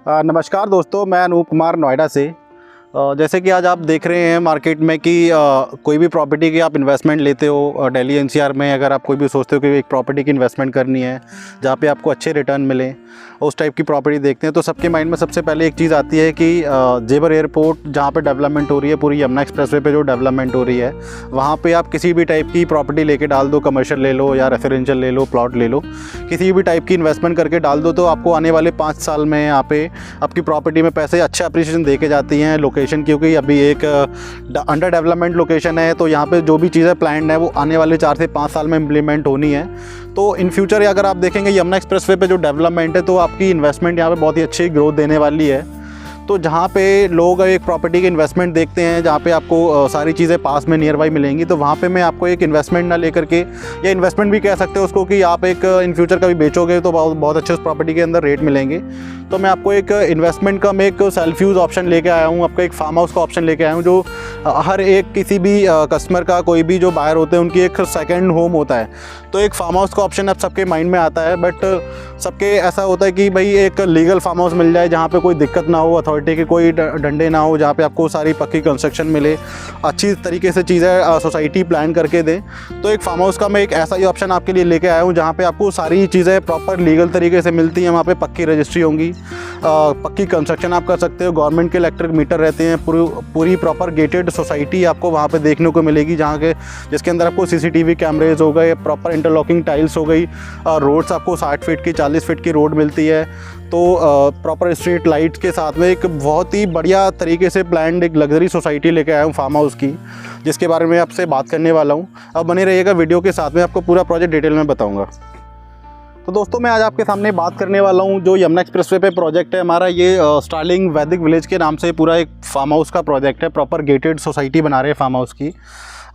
नमस्कार दोस्तों, मैं अनूप कुमार नोएडा से। जैसे कि आज आप देख रहे हैं मार्केट में कि कोई भी प्रॉपर्टी की आप इन्वेस्टमेंट लेते हो दिल्ली एनसीआर में, अगर आप कोई भी सोचते हो कि एक प्रॉपर्टी की इन्वेस्टमेंट करनी है जहाँ पे आपको अच्छे रिटर्न मिले, उस टाइप की प्रॉपर्टी देखते हैं तो सबके माइंड में सबसे पहले एक चीज़ आती है कि जेवर एयरपोर्ट जहाँ पे डेवलपमेंट हो रही है, पूरी यमुना एक्सप्रेसवे पे जो डेवलपमेंट हो रही है, वहाँ पे आप किसी भी टाइप की प्रॉपर्टी लेके डाल दो, कमर्शियल ले लो या रेसिडेंशियल ले लो, प्लॉट ले लो, किसी भी टाइप की इन्वेस्टमेंट करके डाल दो तो आपको आने वाले 5 साल में यहाँ पे आपकी प्रॉपर्टी में पैसे अच्छे अप्रिसिएशन दे के जाती हैं। लोकेशन क्योंकि अभी एक अंडर डेवलपमेंट लोकेशन है, तो यहाँ पे जो भी चीज़ें प्लान्ड है वो आने वाले 4 से 5 साल में इम्प्लीमेंट होनी है। तो इन फ्यूचर अगर आप देखेंगे यमुना एक्सप्रेसवे पे जो डेवलपमेंट है तो आपकी इन्वेस्टमेंट यहाँ पे बहुत ही अच्छी ग्रोथ देने वाली है। तो जहाँ पे लोग एक प्रॉपर्टी की इन्वेस्टमेंट देखते हैं जहाँ पे आपको सारी चीज़ें पास में नियर बाई मिलेंगी, तो वहाँ पे मैं आपको एक इन्वेस्टमेंट ना लेकर के, या इन्वेस्टमेंट भी कह सकते हो उसको, कि आप एक इन फ्यूचर कभी बेचोगे तो बहुत अच्छे उस प्रॉपर्टी के अंदर रेट मिलेंगे। तो मैं आपको एक इन्वेस्टमेंट का मैं एक सेल्फ यूज़ ऑप्शन लेके आया हूँ, आपका एक फार्म हाउस का ऑप्शन लेके आया हूँ, जो हर एक किसी भी कस्टमर का, कोई भी जो बायर होते हैं उनकी एक सेकेंड होम होता है। तो एक फार्म हाउस का ऑप्शन अब सबके माइंड में आता है, बट सबके ऐसा होता है कि भाई एक लीगल फार्म हाउस मिल जाए जहाँ पे कोई दिक्कत ना हो, अथॉरिटी के कोई डंडे ना हो, जहाँ पे आपको सारी पक्की कंस्ट्रक्शन मिले, अच्छी तरीके से चीज़ें सोसाइटी प्लान करके दे। तो एक फार्म हाउस का मैं एक ऐसा ही ऑप्शन आपके लिए लेके आया हूँ जहाँ पे आपको सारी चीज़ें प्रॉपर लीगल तरीके से मिलती हैं। वहाँ पे पक्की रजिस्ट्री होंगी, पक्की कंस्ट्रक्शन आप कर सकते हो, गवर्नमेंट के इलेक्ट्रिक मीटर रहते हैं, पूरी प्रॉपर गेटेड सोसाइटी आपको वहाँ पे देखने को मिलेगी, जहाँ के जिसके अंदर आपको सीसीटीवी कैमरेज हो गए, प्रॉपर इंटरलॉकिंग टाइल्स हो गई, रोड्स आपको 60 फीट की 40 फीट की रोड मिलती है। तो प्रॉपर स्ट्रीट लाइट्स के साथ में एक बहुत ही बढ़िया तरीके से प्लान्ड एक लग्जरी सोसाइटी लेके आया हूँ फार्म हाउस की, जिसके बारे में आपसे बात करने वाला हूँ। अब बने रहिएगा वीडियो के साथ में, आपको पूरा प्रोजेक्ट डिटेल में बताऊँगा। तो दोस्तों मैं आज आपके सामने बात करने वाला हूँ जो यमुना एक्सप्रेसवे पे प्रोजेक्ट है हमारा, ये स्टार्लिंग वैदिक विलेज के नाम से पूरा एक फार्म हाउस का प्रोजेक्ट है। प्रॉपर गेटेड सोसाइटी बना रहे हैं फार्म हाउस की।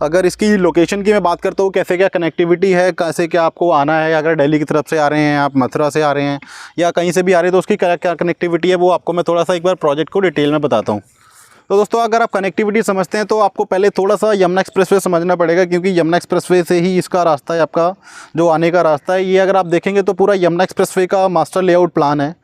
अगर इसकी लोकेशन की मैं बात करता हूँ, कैसे क्या कनेक्टिविटी है, कैसे क्या आपको आना है, अगर दिल्ली की तरफ से आ रहे हैं, आप मथुरा से आ रहे हैं या कहीं से भी आ रहे हैं, तो उसकी क्या क्या कनेक्टिविटी है वो आपको मैं थोड़ा सा एक बार प्रोजेक्ट को डिटेल में बताता हूँ। तो दोस्तों अगर आप कनेक्टिविटी समझते हैं तो आपको पहले थोड़ा सा यमुना एक्सप्रेसवे समझना पड़ेगा, क्योंकि यमुना एक्सप्रेसवे से ही इसका रास्ता है, आपका जो आने का रास्ता है। ये अगर आप देखेंगे तो पूरा यमुना एक्सप्रेसवे का मास्टर लेआउट प्लान है,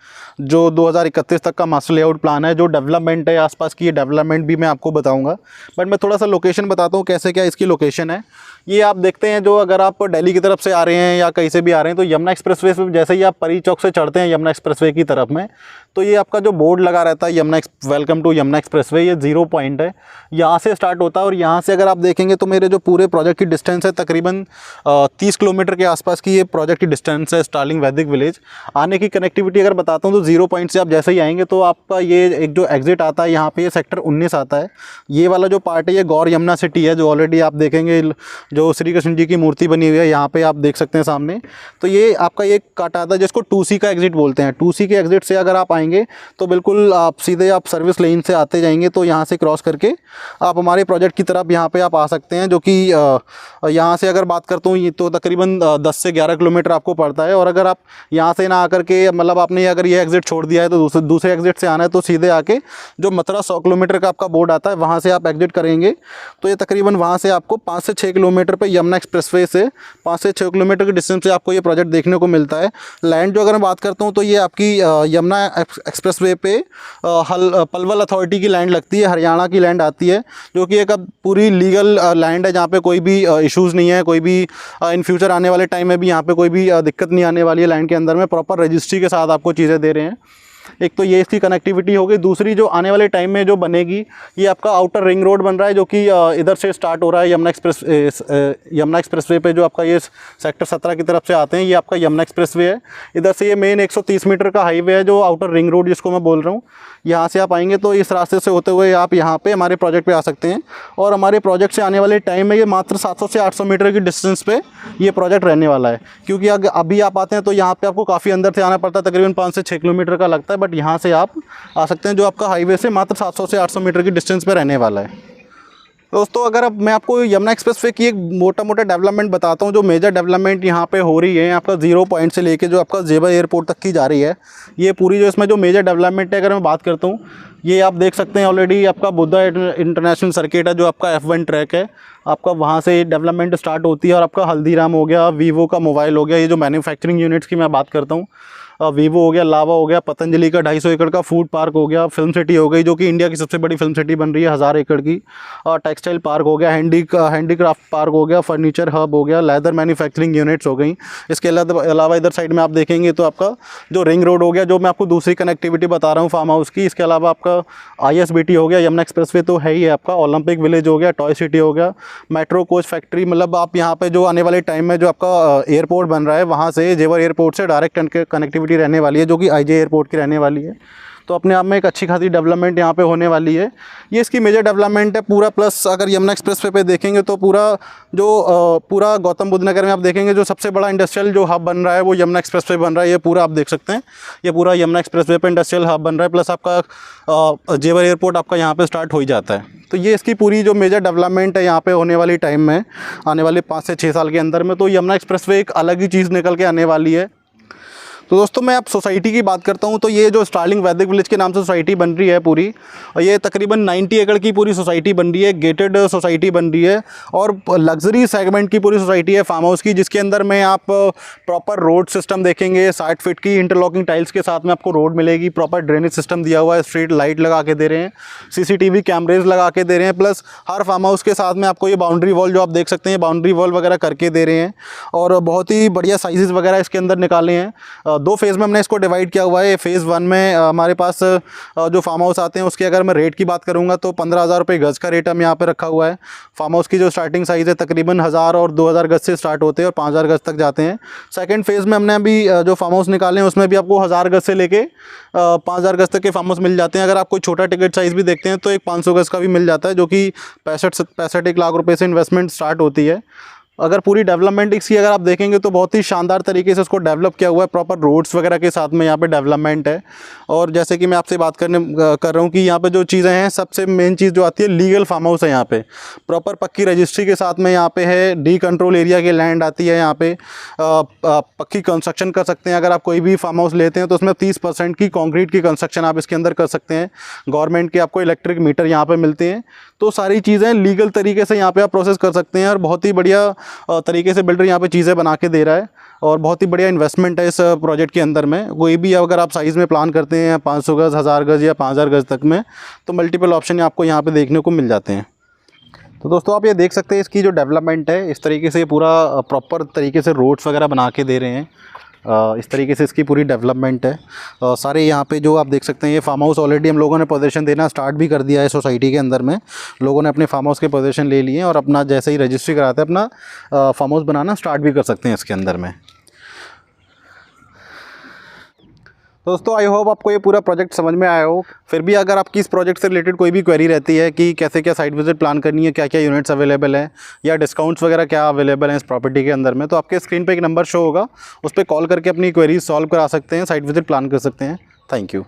जो 2031 तक का मास्टर लेआउट प्लान है। जो डेवलपमेंट है आसपास की, ये डेवलपमेंट भी मैं आपको बताऊंगा, बट मैं थोड़ा सा लोकेशन बताता हूँ कैसे क्या इसकी लोकेशन है। ये आप देखते हैं, जो अगर आप दिल्ली की तरफ से आ रहे हैं या कहीं से भी आ रहे हैं, तो यमुना एक्सप्रेसवे से जैसे ही आप परी चौक से चढ़ते हैं यमुना एक्सप्रेसवे की तरफ में, तो ये आपका जो बोर्ड लगा रहता है वेलकम टू यमुना एक्सप्रेसवे, ये 0 पॉइंट है, यहाँ से स्टार्ट होता है। और यहाँ से अगर आप देखेंगे तो मेरे जो पूरे प्रोजेक्ट की डिस्टेंस है तकरीबन 30 किलोमीटर के आसपास की ये प्रोजेक्ट की डिस्टेंस है स्टार्लिंग वैदिक विलेज। आने की कनेक्टिविटी अगर बताता हूँ तो 0 पॉइंट से आप जैसे ही आएंगे तो आपका ये एक जो एग्जिट आता है यहाँ पे, ये सेक्टर 19 आता है। ये वाला जो पार्ट है ये गौर यमुना सिटी है, जो ऑलरेडी आप देखेंगे जो श्री कृष्ण जी की मूर्ति बनी हुई है यहाँ पे आप देख सकते हैं सामने। तो ये आपका एक काट आता है जिसको 2C का एग्जिट बोलते हैं। 2C के एग्जिट से अगर आप आएंगे तो बिल्कुल आप सीधे आप सर्विस लेन से आते जाएंगे, तो यहाँ से क्रॉस करके आप हमारे प्रोजेक्ट की तरफ यहाँ पे आप आ सकते हैं, जो कि यहाँ से अगर बात करता हूँ ये तो तकरीबन 10 से 11 किलोमीटर आपको पड़ता है। और अगर आप यहाँ से ना आकर के, मतलब आपने अगर ये एग्जिट छोड़ दिया है तो दूसरे एग्जिट से आना है, तो सीधे आके जो मथुरा 100 किलोमीटर का आपका बोर्ड आता है वहाँ से आप एग्जिट करेंगे, तो ये तकरीबन वहाँ से आपको 5 से 6 किलोमीटर पर यमुना एक्सप्रेसवे से 5 से 6 किलोमीटर के डिस्टेंस से आपको ये प्रोजेक्ट देखने को मिलता है। लैंड जो अगर मैं बात करता हूँ तो ये आपकी यमुना एक्सप्रेसवे पे पलवल अथॉरिटी की लैंड लगती है, हरियाणा की लैंड आती है, जो कि एक अब पूरी लीगल लैंड है, जहाँ पे कोई भी इश्यूज़ नहीं है, कोई भी इन फ्यूचर आने वाले टाइम में भी यहाँ पे कोई भी दिक्कत नहीं आने वाली है। लैंड के अंदर में प्रॉपर रजिस्ट्री के साथ आपको चीज़ें दे रहे हैं। एक तो ये इसकी कनेक्टिविटी हो गई। दूसरी जो आने वाले टाइम में जो बनेगी, ये आपका आउटर रिंग रोड बन रहा है, जो कि इधर से स्टार्ट हो रहा है यमुना एक्सप्रेसवे पे, जो आपका ये सेक्टर 17 की तरफ से आते हैं, ये आपका यमुना एक्सप्रेसवे है। इधर से ये मेन 130 मीटर का हाईवे है, जो आउटर रिंग रोड जिसको मैं बोल रहा हूँ। यहाँ से आप आएंगे तो इस रास्ते से होते हुए आप यहाँ पे हमारे प्रोजेक्ट पे आ सकते हैं। और हमारे प्रोजेक्ट से आने वाले टाइम में ये मात्र 700 से 800 मीटर की डिस्टेंस पे ये प्रोजेक्ट रहने वाला है, क्योंकि अभी आप आते हैं तो यहाँ पे आपको काफ़ी अंदर से आना पड़ता है, तकरीबन 5 से 6 किलोमीटर का लगता है, बट यहाँ से आप आ सकते हैं, जो आपका हाईवे से मात्र 700 से 800 मीटर की डिस्टेंस पे रहने वाला है। दोस्तों अगर अब मैं आपको यमुना एक्सप्रेसवे की एक मोटा डेवलपमेंट बताता हूँ, जो मेजर डेवलपमेंट यहाँ पे हो रही है, आपका 0 पॉइंट से लेके जो आपका जेवर एयरपोर्ट तक की जा रही है, ये पूरी जो इसमें जो मेजर डेवलपमेंट है अगर मैं बात करता हूँ, ये आप देख सकते हैं ऑलरेडी आपका बुद्धा इंटरनेशनल सर्किट है, जो आपका F1 ट्रैक है, आपका वहाँ से डेवलपमेंट स्टार्ट होती है। और आपका हल्दीराम हो गया, वीवो का मोबाइल हो गया, ये जो मैन्युफैक्चरिंग यूनिट्स की मैं बात करता हूँ, वीवो हो गया, लावा हो गया, पतंजलि का 250 एकड़ का फूड पार्क हो गया, फिल्म सिटी हो गई जो कि इंडिया की सबसे बड़ी फिल्म सिटी बन रही है 1000 एकड़ की, टेक्सटाइल पार्क हो गया, हैंडीक्राफ्ट पार्क हो गया, फर्नीचर हब हो गया, लेदर मैन्युफैक्चरिंग यूनिट्स हो गई। इसके अलावा इधर साइड में आप देखेंगे तो आपका जो रिंग रोड हो गया, जो मैं आपको दूसरी कनेक्टिविटी बता रहा हूँ फार्म हाउस की। इसके अलावा आपका ISBT हो गया, यमुना एक्सप्रेसवे तो है ही है आपका, ओलंपिक विलेज हो गया, टॉय सिटी हो गया, मेट्रो कोच फैक्ट्री, मतलब आप यहाँ पे जो आने वाले टाइम में जो आपका एयरपोर्ट बन रहा है वहाँ से जेवर एयरपोर्ट से डायरेक्ट कनेक्टिविटी रहने वाली है, जो कि IJ एयरपोर्ट की रहने वाली है। तो अपने आप में एक अच्छी खासी डेवलपमेंट यहाँ पे होने वाली है। ये इसकी मेजर डेवलपमेंट है पूरा। प्लस अगर यमुना एक्सप्रेसवे पे देखेंगे तो पूरा गौतम बुद्ध नगर में आप देखेंगे जो सबसे बड़ा इंडस्ट्रियल जो हब बन रहा है वो यमुना एक्सप्रेसवे बन रहा है। ये पूरा आप देख सकते हैं, ये पूरा यमुना एक्सप्रेसवे पे इंडस्ट्रियल हब बन रहा है। प्लस आपका जेवर एयरपोर्ट आपका यहाँ पे स्टार्ट हो ही जाता है। तो ये इसकी पूरी जो मेजर डेवलपमेंट है यहाँ पे होने वाली टाइम में, आने वाले 5 से 6 साल के अंदर में, तो यमुना एक्सप्रेसवे एक अलग ही चीज़ निकल के आने वाली है। तो दोस्तों मैं अब सोसाइटी की बात करता हूँ। तो ये जो स्टार्लिंग वैदिक विलेज के नाम से सोसाइटी बन रही है पूरी, और ये तकरीबन 90 एकड़ की पूरी सोसाइटी बन रही है, गेटेड सोसाइटी बन रही है और लग्जरी सेगमेंट की पूरी सोसाइटी है फार्म हाउस की, जिसके अंदर में आप प्रॉपर रोड सिस्टम देखेंगे, 60 फीट की इंटरलॉकिंग टाइल्स के साथ में आपको रोड मिलेगी, प्रॉपर ड्रेनेज सिस्टम दिया हुआ है, स्ट्रीट लाइट लगा के दे रहे हैं, CCTV कैमरेज लगा के दे रहे हैं। प्लस हर फार्म हाउस के साथ में आपको ये बाउंड्री वॉल जो आप देख सकते हैं, बाउंड्री वॉल वगैरह करके दे रहे हैं और बहुत ही बढ़िया साइजेस वगैरह इसके अंदर निकाले हैं। 2 फेज़ में हमने इसको डिवाइड किया हुआ है। फेज़ 1 में हमारे पास जो फार्म हाउस आते हैं उसके अगर मैं रेट की बात करूंगा तो 15,000 रुपये गज़ का रेट हम यहाँ पे रखा हुआ है। फार्म हाउस की जो स्टार्टिंग साइज़ है तकरीबन 1000 और 2000 गज़ से स्टार्ट होते हैं और 5000 गज़ तक जाते हैं। सेकंड फेज़ में हमने अभी जो फार्म हाउस निकाले हैं उसमें भी आपको 1000 गज़ से लेके 5000 गज़ तक के फार्म हाउस मिल जाते हैं। अगर आप कोई छोटा टिकट साइज़ भी देखते हैं तो एक 500 गज़ का भी मिल जाता है, जो कि 65 लाख रुपये से इन्वेस्टमेंट स्टार्ट होती है। अगर पूरी डेवलपमेंट इसकी अगर आप देखेंगे तो बहुत ही शानदार तरीके से उसको डेवलप किया हुआ है, प्रॉपर रोड्स वगैरह के साथ में यहाँ पे डेवलपमेंट है। और जैसे कि मैं आपसे बात कर रहा हूँ कि यहाँ पे जो चीज़ें हैं, सबसे मेन चीज़ जो आती है लीगल फार्म हाउस है यहाँ पे, प्रॉपर पक्की रजिस्ट्री के साथ में यहाँ पे है। डी कंट्रोल एरिया की लैंड आती है यहाँ पे, पक्की कंस्ट्रक्शन कर सकते हैं। अगर आप कोई भी फार्म हाउस लेते हैं तो उसमें 30% की कॉन्क्रीट की कंस्ट्रक्शन आप इसके अंदर कर सकते हैं। गवर्नमेंट के आपको इलेक्ट्रिक मीटर यहाँ पे मिलते हैं। तो सारी चीज़ें लीगल तरीके से यहाँ पे आप प्रोसेस कर सकते हैं और बहुत ही बढ़िया तरीके से बिल्डर यहाँ पे चीज़ें बना के दे रहा है और बहुत ही बढ़िया इन्वेस्टमेंट है इस प्रोजेक्ट के अंदर में। कोई भी अगर आप साइज़ में प्लान करते हैं 500 गज़, 1000 गज़ या 5000 गज़ तक में, तो मल्टीपल ऑप्शन आपको यहाँ पे देखने को मिल जाते हैं। तो दोस्तों आप ये देख सकते हैं इसकी जो डेवलपमेंट है, इस तरीके से पूरा प्रॉपर तरीके से रोड्स वगैरह बना के दे रहे हैं। इस तरीके से इसकी पूरी डेवलपमेंट है। सारे यहाँ पे जो आप देख सकते हैं, ये फार्म हाउस ऑलरेडी हम लोगों ने पोजीशन देना स्टार्ट भी कर दिया है। सोसाइटी के अंदर में लोगों ने अपने फार्म हाउस के पोजीशन ले लिए हैं और अपना जैसे ही रजिस्ट्री कराते हैं अपना फार्म हाउस बनाना स्टार्ट भी कर सकते हैं इसके अंदर में। दोस्तों आई होप आपको ये पूरा प्रोजेक्ट समझ में आया हो। फिर भी अगर आपकी इस प्रोजेक्ट से रिलेटेड कोई भी क्वेरी रहती है कि कैसे क्या साइट विजिट प्लान करनी है, क्या क्या यूनिट्स अवेलेबल हैं या डिस्काउंट्स वगैरह क्या अवेलेबल हैं इस प्रॉपर्टी के अंदर में, तो आपके स्क्रीन पे एक नंबर शो होगा, उस पर कॉल करके अपनी क्वेरीज सॉल्व करा सकते हैं, साइट विजिट प्लान कर सकते हैं। Thank you.